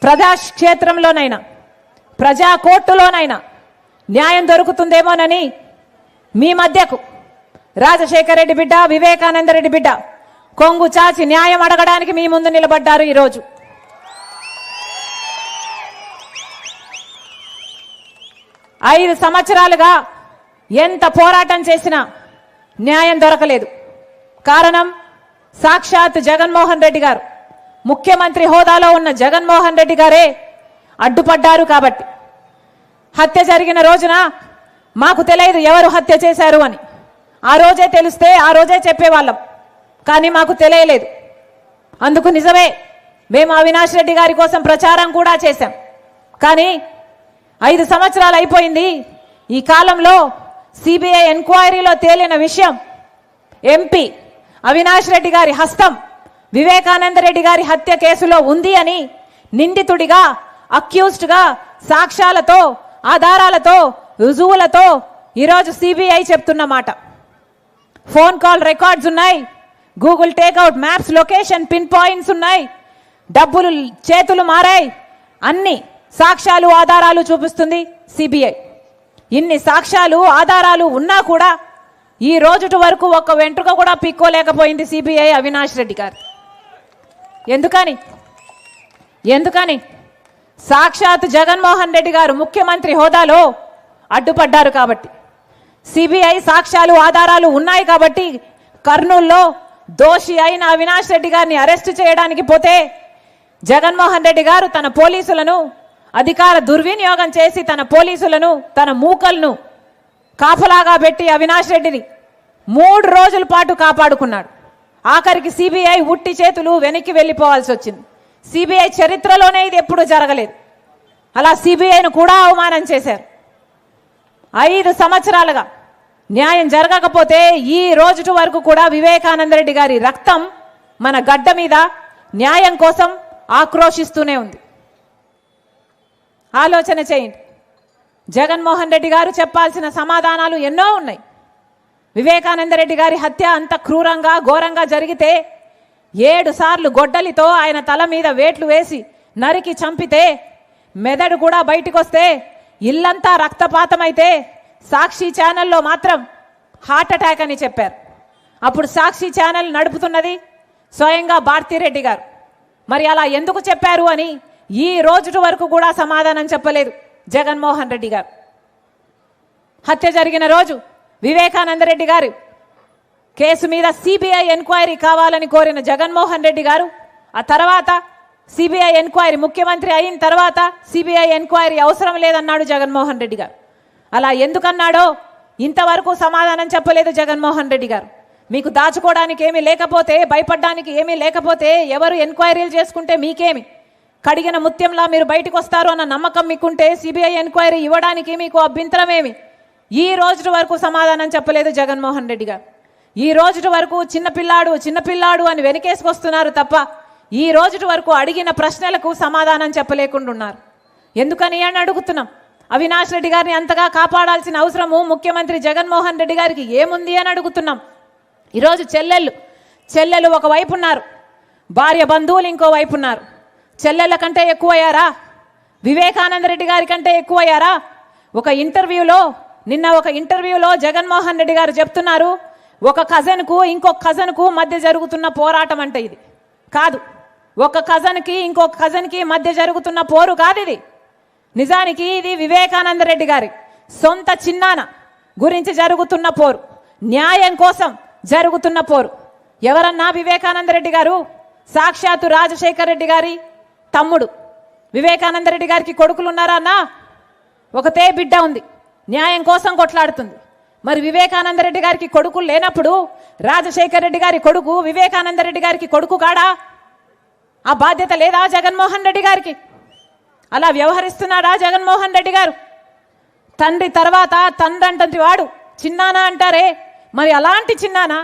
ప్రజాక్షేత్రంలోనైనా ప్రజా కోర్టులోనైనా న్యాయం దొరుకుతుందేమోనని మీ మధ్యకు రాజశేఖర రెడ్డి బిడ్డ, వివేకానంద రెడ్డి బిడ్డ కొంగు చాచి న్యాయం అడగడానికి మీ ముందు నిలబడ్డారు. ఈరోజు 5 సంవత్సరాలుగా ఎంత పోరాటం చేసినా న్యాయం దొరకలేదు. కారణం సాక్షాత్ జగన్మోహన్ రెడ్డి గారు, ముఖ్యమంత్రి హోదాలో ఉన్న జగన్మోహన్ రెడ్డి గారే అడ్డుపడ్డారు. కాబట్టి హత్య జరిగిన రోజున మాకు తెలియదు ఎవరు హత్య చేశారు అని. ఆ రోజే తెలిస్తే ఆ రోజే చెప్పేవాళ్ళం, కానీ మాకు తెలియలేదు. అందుకు నిజమే, మేము అవినాష్ రెడ్డి గారి కోసం ప్రచారం కూడా చేశాం. కానీ 5 సంవత్సరాలు అయిపోయింది. ఈ కాలంలో సిబిఐ ఎంక్వైరీలో తేలిన విషయం ఎంపీ అవినాష్ రెడ్డి గారి హస్తం వివేకానంద రెడ్డి గారి హత్య కేసులో ఉంది అని నిందితుడిగా, అక్యూజ్డ్గా సాక్ష్యాలతో, ఆధారాలతో, రుజువులతో ఈరోజు సిబిఐ చెప్తున్న మాట. ఫోన్ కాల్ రికార్డ్స్ ఉన్నాయి, Google takeout maps location pin points ఉన్నాయి, డబ్బులు చేతులు మారాయి, అన్ని సాక్ష్యాలు ఆధారాలు చూపిస్తుంది సిబిఐ. ఇన్ని సాక్ష్యాలు ఆధారాలు ఉన్నా కూడా ఈ రోజుటి వరకు ఒక్క వెంట్రుక కూడా పిక్కోలేకపోయింది సిబిఐ అవినాష్ రెడ్డి గారు. ఎందుకని సాక్షాత్ జగన్మోహన్ రెడ్డి గారు ముఖ్యమంత్రి హోదాలో అడ్డుపడ్డారు. కాబట్టి సిబిఐ సాక్ష్యాలు ఆధారాలు ఉన్నాయి కాబట్టి కర్నూలులో దోషి అయిన అవినాష్ రెడ్డి గారిని అరెస్టు చేయడానికి పోతే జగన్మోహన్ రెడ్డి గారు తన పోలీసులను అధికార దుర్వినియోగం చేసి తన పోలీసులను, తన మూకలను కాపలాగా పెట్టి అవినాష్ రెడ్డిని 3 రోజుల పాటు కాపాడుకున్నాడు. ఆఖరికి సిబిఐ ఉట్టి చేతులు వెనక్కి వెళ్ళిపోవాల్సి వచ్చింది. సిబిఐ చరిత్రలోనే ఇది ఎప్పుడూ జరగలేదు. అలా సిబిఐను కూడా అవమానం చేశారు. 5 సంవత్సరాలుగా న్యాయం జరగకపోతే ఈ రోజు వరకు కూడా వివేకానంద రెడ్డి గారి రక్తం మన గడ్డ మీద న్యాయం కోసం ఆక్రోశిస్తూనే ఉంది. ఆలోచన చేయండి. జగన్మోహన్ రెడ్డి గారు చెప్పాల్సిన సమాధానాలు ఎన్నో ఉన్నాయి. వివేకానంద రెడ్డి గారి హత్య అంత క్రూరంగా, ఘోరంగా జరిగితే 7 సార్లు గొడ్డలితో ఆయన తల మీద వేట్లు వేసి నరికి చంపితే, మెదడు కూడా బయటికి వస్తే, ఇల్లంతా రక్తపాతమైతే సాక్షి ఛానల్లో మాత్రం హార్ట్ అటాక్ అని చెప్పారు. అప్పుడు సాక్షి ఛానల్ నడుపుతున్నది స్వయంగా భారతిరెడ్డి గారు. మరి అలా ఎందుకు చెప్పారు అని ఈ రోజు వరకు కూడా సమాధానం చెప్పలేదు జగన్మోహన్ రెడ్డి గారు. హత్య జరిగిన రోజు వివేకానంద రెడ్డి గారు కేసు మీద సిబిఐ ఎంక్వైరీ కావాలని కోరిన జగన్మోహన్ రెడ్డి గారు, ఆ తర్వాత సిబిఐ ఎంక్వైరీ, ముఖ్యమంత్రి అయిన తర్వాత సిబిఐ ఎంక్వైరీ అవసరం లేదన్నాడు జగన్మోహన్ రెడ్డి గారు. అలా ఎందుకన్నాడో ఇంతవరకు సమాధానం చెప్పలేదు జగన్మోహన్ రెడ్డి గారు. మీకు దాచుకోవడానికి ఏమీ లేకపోతే, భయపడడానికి ఏమీ లేకపోతే, ఎవరు ఎంక్వైరీలు చేసుకుంటే మీకేమి, కడిగిన ముత్యంలా మీరు బయటకు వస్తారు అన్న నమ్మకం మీకుంటే సిబిఐ ఎంక్వైరీ ఇవ్వడానికి మీకు అభ్యంతరమేమి? ఈ రోజు వరకు సమాధానం చెప్పలేదు జగన్మోహన్ రెడ్డి గారు. ఈ రోజు వరకు చిన్నపిల్లాడు అని వెనకేసుకొస్తున్నారు తప్ప ఈ రోజు వరకు అడిగిన ప్రశ్నలకు సమాధానం చెప్పలేకుండా ఉన్నారు. ఎందుకని అని అడుగుతున్నాం. అవినాష్ రెడ్డి గారిని అంతగా కాపాడాల్సిన అవసరము ముఖ్యమంత్రి జగన్మోహన్ రెడ్డి గారికి ఏముంది అని అడుగుతున్నాం. ఈరోజు చెల్లెలు ఒకవైపు ఉన్నారు, భార్య బంధువులు ఇంకోవైపు ఉన్నారు. చెల్లెళ్ళ కంటే ఎక్కువయ్యారా? వివేకానంద రెడ్డి గారి కంటే ఎక్కువయ్యారా? నిన్న ఒక ఇంటర్వ్యూలో జగన్మోహన్ రెడ్డి గారు చెప్తున్నారు, ఒక కజన్కు ఇంకొక కజన్కు మధ్య జరుగుతున్న పోరాటం అంటే ఇది కాదు. ఒక కజన్కి ఇంకొక కజన్కి మధ్య జరుగుతున్న పోరు కాదు ఇది. నిజానికి ఇది వివేకానంద రెడ్డి గారి సొంత చిన్నాన గురించి జరుగుతున్న పోరు, న్యాయం కోసం జరుగుతున్న పోరు. ఎవరన్నా వివేకానంద రెడ్డి గారు సాక్షాత్తు రాజశేఖర రెడ్డి గారి తమ్ముడు. వివేకానంద రెడ్డి గారికి కొడుకులు ఉన్నారా అన్నా? ఒకతే బిడ్డ ఉంది, న్యాయం కోసం కొట్లాడుతుంది. మరి వివేకానంద రెడ్డి గారికి కొడుకులు లేనప్పుడు రాజశేఖర రెడ్డి గారి కొడుకు వివేకానంద రెడ్డి గారికి కొడుకు కాడా? ఆ బాధ్యత లేదా జగన్మోహన్ రెడ్డి గారికి? అలా వ్యవహరిస్తున్నాడా జగన్మోహన్ రెడ్డి గారు? తండ్రి తర్వాత తండ్రి అంటుంది వాడు చిన్నానా అంటారే, మరి అలాంటి చిన్నానా